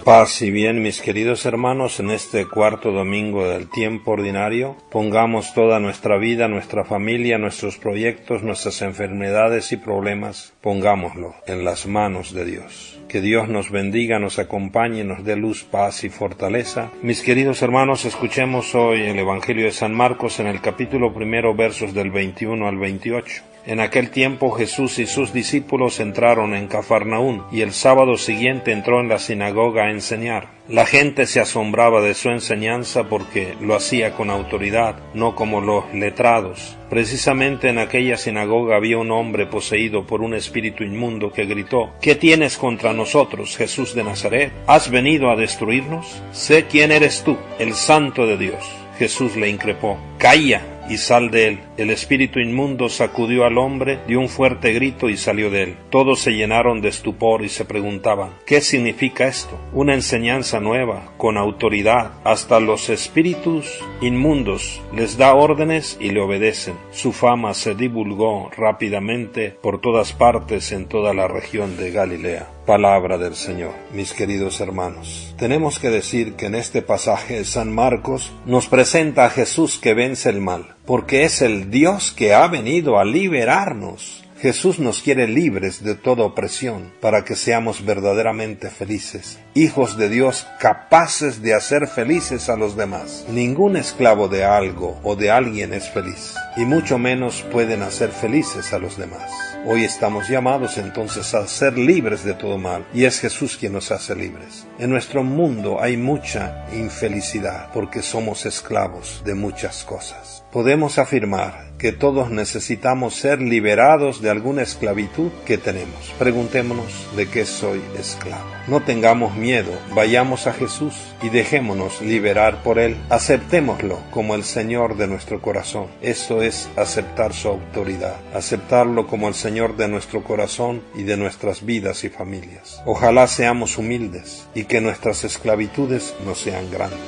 Paz y bien, mis queridos hermanos, en este cuarto domingo del tiempo ordinario, pongamos toda nuestra vida, nuestra familia, nuestros proyectos, nuestras enfermedades y problemas, pongámoslo en las manos de Dios. Que Dios nos bendiga, nos acompañe, nos dé luz, paz y fortaleza. Mis queridos hermanos, escuchemos hoy el Evangelio de San Marcos en el capítulo 1, versos del 21 al 28. En aquel tiempo Jesús y sus discípulos entraron en Cafarnaún, y el sábado siguiente entró en la sinagoga a enseñar. La gente se asombraba de su enseñanza porque lo hacía con autoridad, no como los letrados. Precisamente en aquella sinagoga había un hombre poseído por un espíritu inmundo que gritó: ¿Qué tienes contra nosotros, Jesús de Nazaret? ¿Has venido a destruirnos? Sé quién eres tú, el Santo de Dios. Jesús le increpó: ¡Calla y sal de él! El espíritu inmundo sacudió al hombre, dio un fuerte grito y salió de él. Todos se llenaron de estupor y se preguntaban: ¿qué significa esto? Una enseñanza nueva, con autoridad. Hasta los espíritus inmundos les da órdenes y le obedecen. Su fama se divulgó rápidamente por todas partes en toda la región de Galilea. Palabra del Señor. Mis queridos hermanos, tenemos que decir que en este pasaje San Marcos nos presenta a Jesús que vence el mal, porque es el Dios que ha venido a liberarnos. Jesús nos quiere libres de toda opresión, para que seamos verdaderamente felices, hijos de Dios capaces de hacer felices a los demás. Ningún esclavo de algo o de alguien es feliz, y mucho menos pueden hacer felices a los demás. Hoy estamos llamados entonces a ser libres de todo mal, y es Jesús quien nos hace libres. En nuestro mundo hay mucha infelicidad, porque somos esclavos de muchas cosas. Podemos afirmar que todos necesitamos ser liberados de alguna esclavitud que tenemos. Preguntémonos: ¿de qué soy esclavo? No tengamos miedo, vayamos a Jesús y dejémonos liberar por Él. Aceptémoslo como el Señor de nuestro corazón. Eso es aceptar su autoridad, aceptarlo como el Señor de nuestro corazón y de nuestras vidas y familias. Ojalá seamos humildes y que nuestras esclavitudes no sean grandes.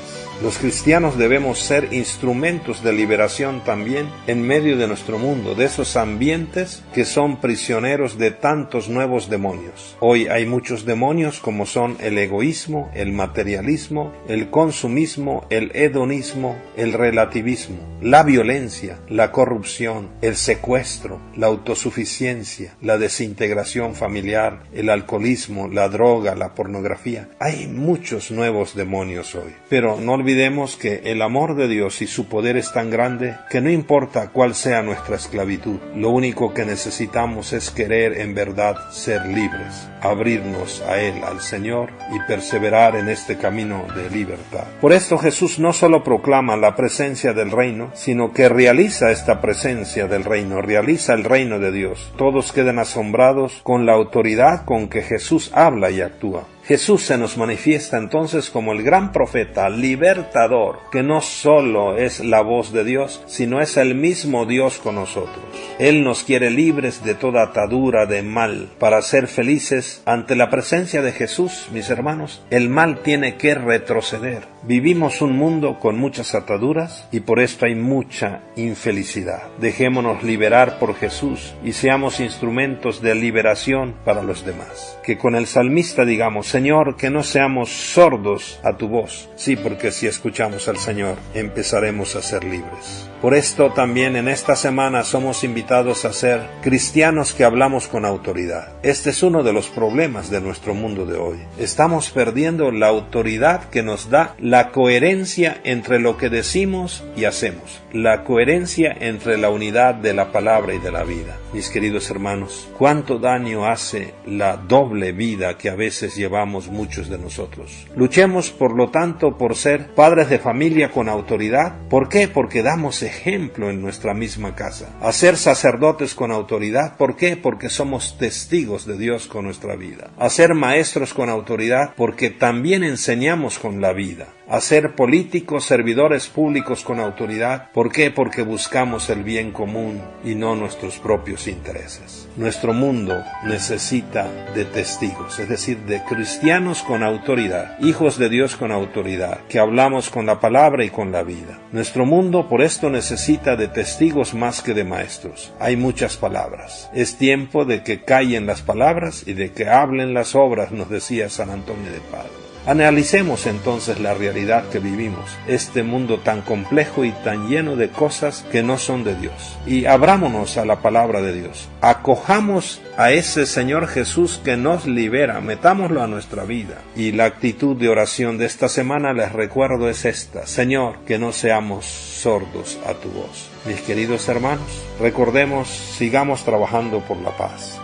Los cristianos debemos ser instrumentos de liberación también en medio de nuestro mundo, de esos ambientes que son prisioneros de tantos nuevos demonios. Hoy hay muchos demonios como son el egoísmo, el materialismo, el consumismo, el hedonismo, el relativismo, la violencia, la corrupción, el secuestro, la autosuficiencia, la desintegración familiar, el alcoholismo, la droga, la pornografía. Hay muchos nuevos demonios hoy, pero no olvidemos que el amor de Dios y su poder es tan grande que no importa cuál sea nuestra esclavitud, lo único que necesitamos es querer en verdad ser libres, abrirnos a Él, al Señor, y perseverar en este camino de libertad. Por esto Jesús no solo proclama la presencia del reino, sino que realiza esta presencia del reino, realiza el reino de Dios. Todos quedan asombrados con la autoridad con que Jesús habla y actúa. Jesús se nos manifiesta entonces como el gran profeta, libertador, que no solo es la voz de Dios, sino es el mismo Dios con nosotros. Él nos quiere libres de toda atadura de mal, para ser felices. Ante la presencia de Jesús, mis hermanos, el mal tiene que retroceder. Vivimos un mundo con muchas ataduras y por esto hay mucha infelicidad. Dejémonos liberar por Jesús y seamos instrumentos de liberación para los demás. Que con el salmista digamos: Señor, que no seamos sordos a tu voz. Sí, porque si escuchamos al Señor, empezaremos a ser libres. Por esto también en esta semana somos invitados a ser cristianos que hablamos con autoridad. Este es uno de los problemas de nuestro mundo de hoy. Estamos perdiendo la autoridad que nos da la coherencia entre lo que decimos y hacemos, la coherencia entre la unidad de la palabra y de la vida. Mis queridos hermanos, cuánto daño hace la doble vida que a veces llevamos muchos de nosotros. Luchemos, por lo tanto, por ser padres de familia con autoridad. ¿Por qué? Porque damos ejemplo en nuestra misma casa. A ser sacerdotes con autoridad. ¿Por qué? Porque somos testigos de Dios con nuestra vida. A ser maestros con autoridad, porque también enseñamos con la vida. a ser políticos, servidores públicos con autoridad. ¿Por qué? Porque buscamos el bien común y no nuestros propios intereses. Nuestro mundo necesita de testigos, es decir, de cristianos con autoridad, hijos de Dios con autoridad, que hablamos con la palabra y con la vida. Nuestro mundo por esto necesita de testigos más que de maestros. Hay muchas palabras. Es tiempo de que callen las palabras y de que hablen las obras, nos decía San Antonio de Padua. Analicemos entonces la realidad que vivimos, este mundo tan complejo y tan lleno de cosas que no son de Dios, y abrámonos a la palabra de Dios. Acojamos a ese Señor Jesús que nos libera, metámoslo a nuestra vida. Y la actitud de oración de esta semana, les recuerdo, es esta: Señor, que no seamos sordos a tu voz. Mis queridos hermanos, recordemos, sigamos trabajando por la paz.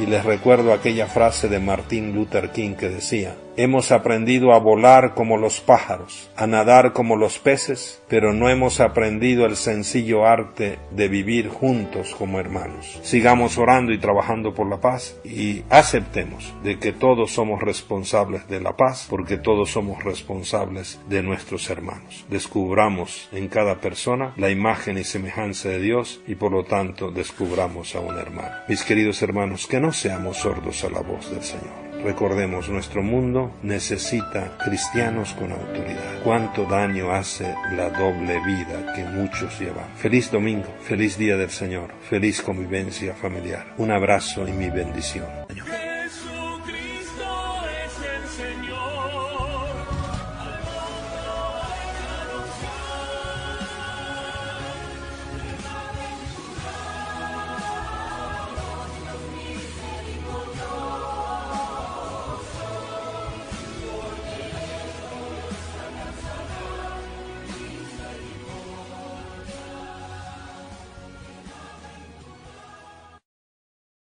Y les recuerdo aquella frase de Martin Luther King que decía: hemos aprendido a volar como los pájaros, a nadar como los peces, pero no hemos aprendido el sencillo arte de vivir juntos como hermanos. Sigamos orando y trabajando por la paz y aceptemos de que todos somos responsables de la paz, porque todos somos responsables de nuestros hermanos. Descubramos en cada persona la imagen y semejanza de Dios y por lo tanto descubramos a un hermano. Mis queridos hermanos, que no seamos sordos a la voz del Señor. Recordemos, nuestro mundo necesita cristianos con autoridad. Cuánto daño hace la doble vida que muchos llevan. Feliz domingo, feliz día del Señor, feliz convivencia familiar. Un abrazo y mi bendición.